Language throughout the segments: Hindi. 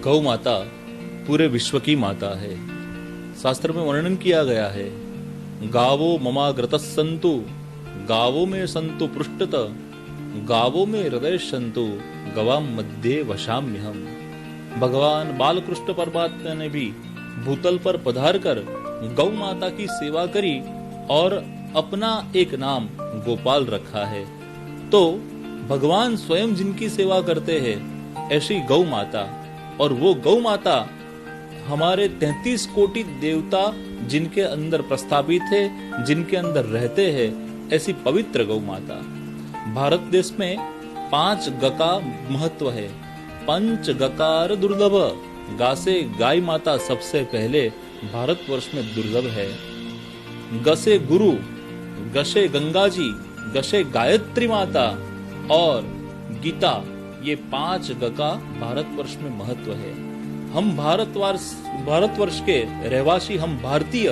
गौ माता पूरे विश्व की माता है। शास्त्र में वर्णन किया गया है, गावो ममाग्रतः सन्तु, गावो में सन्तु पृष्ठत, गावो में हृदय सन्तु, गवाम मध्ये वशाम्यहम्। भगवान बालकृष्ण परमात्मा ने भी भूतल पर पधार कर गौ माता की सेवा करी और अपना एक नाम गोपाल रखा है। तो भगवान स्वयं जिनकी सेवा करते हैं ऐसी गौ माता, और वो गौ माता हमारे 33 कोटि देवता जिनके अंदर प्रस्थापित है, जिनके अंदर रहते हैं, ऐसी पवित्र गौ माता। भारत देश में 5 ग का महत्व है। पंच गकार दुर्लभ, गा से गाय माता सबसे पहले भारतवर्ष में दुर्लभ है। ग से गुरु, ग से गंगा जी, ग से गायत्री माता और गीता, ये 5 ग का भारतवर्ष में महत्व है। हम भारतवर्ष के रहवासी, हम भारतीय,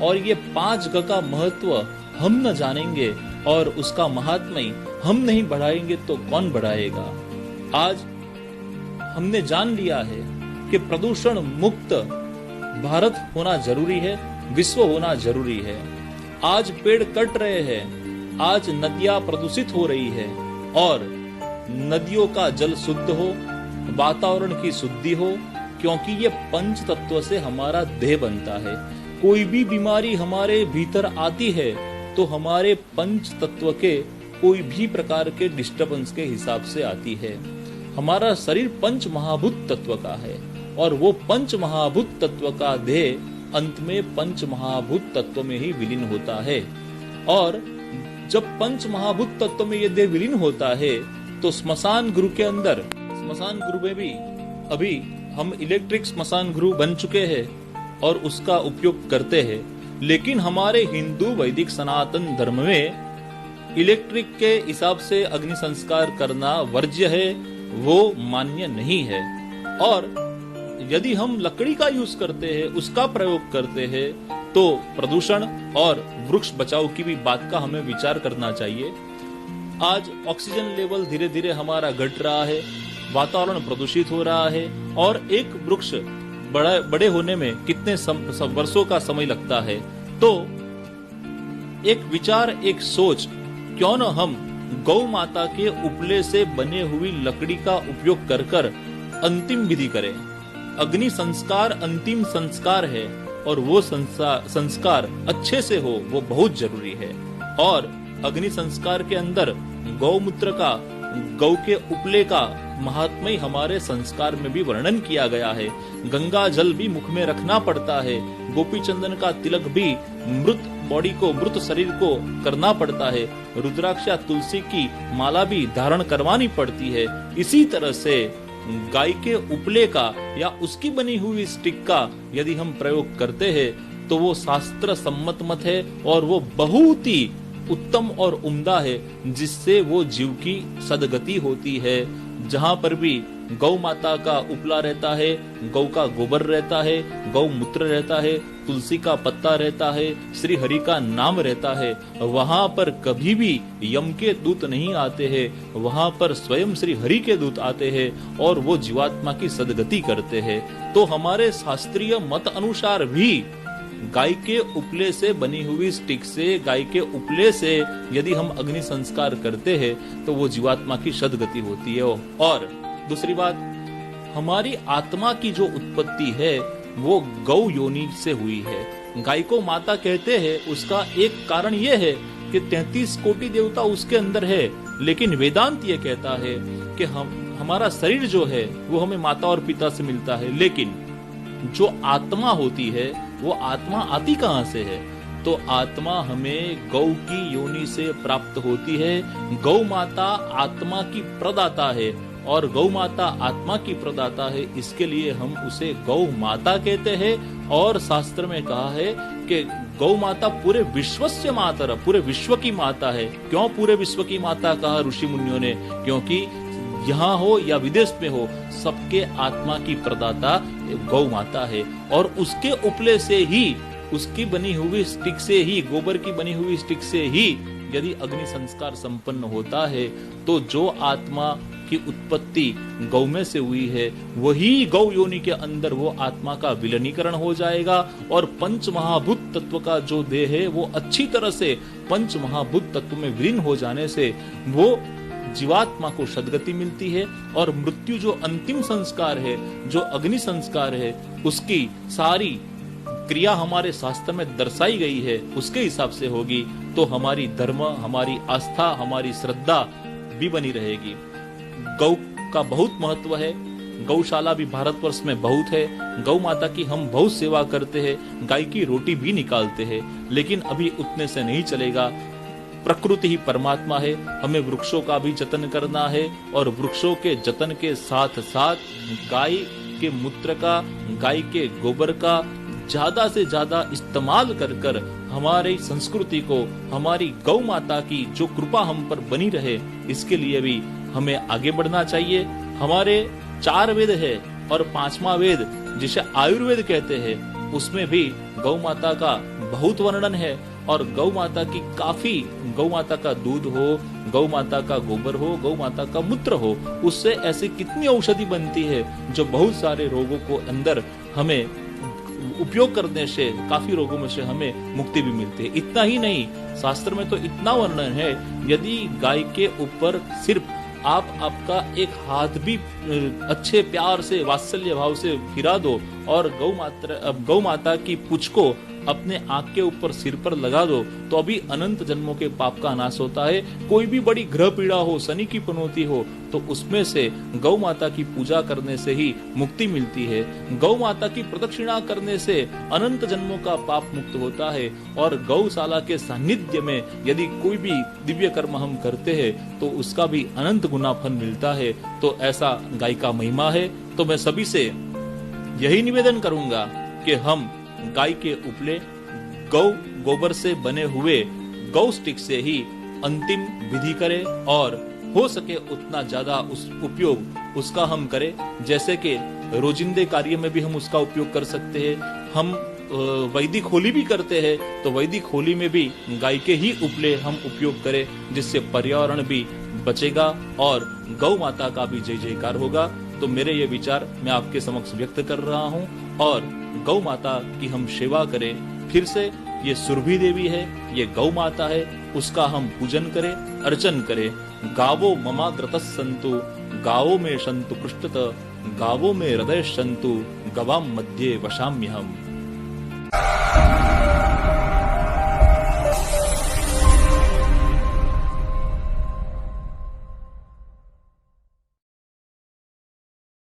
और ये 5 ग का महत्व हम न जानेंगे और उसका महात्म्य हम नहीं बढ़ाएंगे तो कौन बढ़ाएगा। आज हमने जान लिया है कि प्रदूषण मुक्त भारत होना जरूरी है, विश्व होना जरूरी है। आज पेड़ कट रहे हैं, आज नदियां प्रदूषित हो रही है, और नदियों का जल शुद्ध हो, वातावरण की शुद्धि हो, क्योंकि ये पंच तत्व से हमारा देह बनता है। कोई भी बीमारी हमारे भीतर आती है तो हमारे पंच तत्व के कोई भी प्रकार के डिस्टर्बेंस के हिसाब से आती है। हमारा शरीर पंच महाभूत तत्व का है, और वो पंच महाभूत तत्व का देह अंत में पंच महाभूत तत्व में ही विलीन होता है। और जब पंच महाभूत तत्व में ये देह विलीन होता है तो स्मशान गृह के अंदर, स्मशान गृह में भी अभी हम इलेक्ट्रिक स्मशान गृह बन चुके हैं और उसका उपयोग करते हैं, लेकिन हमारे हिंदू वैदिक सनातन धर्म में इलेक्ट्रिक के हिसाब से अग्नि संस्कार करना वर्ज्य है, वो मान्य नहीं है। और यदि हम लकड़ी का यूज करते हैं, उसका प्रयोग करते हैं, तो प्रदूषण और वृक्ष बचाव की भी बात का हमें विचार करना चाहिए। आज ऑक्सीजन लेवल धीरे धीरे हमारा घट रहा है, वातावरण प्रदूषित हो रहा है, और एक वृक्ष बड़े होने में कितने वर्षों का समय लगता है। तो एक विचार, एक सोच, क्यों न हम गौ माता के उपले से बने हुई लकड़ी का उपयोग कर कर अंतिम विधि करें। अग्नि संस्कार अंतिम संस्कार है, और वो संस्कार अच्छे से हो, वो बहुत जरूरी है। और अग्नि संस्कार के अंदर गौमूत्र का, गौ के उपले का महात्म्य हमारे संस्कार में भी वर्णन किया गया है। गंगा जल भी मुख में रखना पड़ता है, गोपी चंदन का तिलक भी मृत बॉडी को, मृत शरीर को करना पड़ता है, रुद्राक्ष या तुलसी की माला भी धारण करवानी पड़ती है। इसी तरह से गाय के उपले का या उसकी बनी हुई स्टिक का यदि हम प्रयोग करते हैं तो वो शास्त्र सम्मत मत है, और वो बहुत ही उत्तम और उम्दा है, जिससे वो जीव की सदगति होती है। जहाँ पर भी गौ माता का उपला रहता है, गौ का गोबर रहता है, गौ मूत्र रहता है, तुलसी का पत्ता रहता है, श्री हरि का नाम रहता है, वहाँ पर कभी भी यम के दूत नहीं आते हैं, वहाँ पर स्वयं श्री हरि के दूत आते हैं और वो जीवात्मा की सदगति करते हैं। तो हमारे शास्त्रीय मत अनुसार भी गाय के उपले से बनी हुई स्टिक से, गाय के उपले से यदि हम अग्नि संस्कार करते हैं तो वो जीवात्मा की सदगति होती है। और दूसरी बात, हमारी आत्मा की जो उत्पत्ति है वो गौ योनि से हुई है। गाय को माता कहते हैं, उसका एक कारण ये है कि 33 कोटि देवता उसके अंदर है, लेकिन वेदांत ये कहता है कि हमारा शरीर जो है वो हमें माता और पिता से मिलता है, लेकिन जो आत्मा होती है वो आत्मा आती कहाँ से है? तो आत्मा हमें गौ की योनि से प्राप्त होती है। गौ माता आत्मा की प्रदाता है, और गौ माता आत्मा की प्रदाता है, इसके लिए हम उसे गौ माता कहते हैं। और शास्त्र में कहा है कि गौ माता पूरे विश्व से मातर, पूरे विश्व की माता है। क्यों पूरे विश्व की माता कहा ऋषि मुनियों ने? क्योंकि यहाँ हो या विदेश में हो, सबके आत्मा की प्रदाता गौ माता है। और उसके उपले से ही, उसकी बनी हुई स्टिक से ही, गोबर की बनी हुई स्टिक से ही यदि अग्नि संस्कार संपन्न होता है, तो जो आत्मा की उत्पत्ति गौ में से हुई है, वही गौ योनि के अंदर वो आत्मा का विलीनीकरण हो जाएगा और पंच महाभूत तत्व का जो देह है वो अच्छी तरह से पंच महाभूत तत्व में विलीन हो जाने से वो जीवात्मा को सद्गति मिलती है और मृत्यु जो अंतिम संस्कार है, जो अग्नि संस्कार है, उसकी सारी क्रिया हमारे शास्त्र में दर्शाई गई है, उसके हिसाब से होगी तो हमारी धर्म, हमारी आस्था, हमारी श्रद्धा भी बनी रहेगी। गौ का बहुत महत्व है, गौशाला भी भारतवर्ष में बहुत है, गौ माता की हम बहुत सेवा करते हैं, गाय की रोटी भी निकालते हैं, लेकिन अभी उतने से नहीं चलेगा। प्रकृति ही परमात्मा है, हमें वृक्षों का भी जतन करना है और वृक्षों के जतन के साथ साथ गाय के मूत्र का, गाय के गोबर का ज्यादा से ज्यादा इस्तेमाल कर कर हमारी संस्कृति को, हमारी गौ माता की जो कृपा हम पर बनी रहे, इसके लिए भी हमें आगे बढ़ना चाहिए। हमारे 4 वेद है और 5वां वेद जिसे आयुर्वेद कहते हैं, उसमें भी गौ माता का बहुत वर्णन है और गौ माता की काफी, गौ माता का दूध हो, गौ माता का गोबर हो, गौ माता का मूत्र हो, उससे ऐसी कितनी औषधि बनती है जो बहुत सारे रोगों को अंदर हमें उपयोग करने से काफी रोगों में से हमें मुक्ति भी मिलती है। इतना ही नहीं, शास्त्र में तो इतना वर्णन है, यदि गाय के ऊपर सिर्फ आपका एक हाथ भी अच्छे प्यार से, वात्सल्य भाव से फिरा दो और गौ माता की पूंछ को अपने आंख के ऊपर, सिर पर लगा दो, तो अभी अनंत जन्मों के पाप का नाश होता है। कोई भी बड़ी ग्रह पीड़ा हो, शनि की पनौती हो, तो उसमें से गौ माता की पूजा करने से ही मुक्ति मिलती है। गौ माता की प्रदक्षिणा करने से अनंत जन्मों का पाप मुक्त होता है और गौशाला के सानिध्य में यदि कोई भी दिव्य कर्म हम करते हैं तो उसका भी अनंत गुना फल मिलता है। तो ऐसा गाय का महिमा है। तो मैं सभी से यही निवेदन करूंगा कि हम गाय के उपले, गौ गोबर से बने हुए गौ स्टिक से ही अंतिम विधि करें और हो सके उतना ज्यादा उस उपयोग उसका हम करें। जैसे कि रोजिंदे कार्य में भी हम उसका उपयोग कर सकते हैं। हम वैदिक होली भी करते हैं, तो वैदिक होली में भी गाय के ही उपले हम उपयोग करें, जिससे पर्यावरण भी बचेगा और गौ माता का भी जय जयकार होगा। तो मेरे ये विचार मैं आपके समक्ष व्यक्त कर रहा हूँ और गौ माता की हम सेवा करें। फिर से ये सुरभि देवी है, ये गौ माता है, उसका हम पूजन करें, अर्चन करें। गावो ममाग्रतः सन्तु, गावो में सन्तु पृष्ठतः, गावो में हृदय सन्तु, गवाम मध्ये वशाम्यहम्।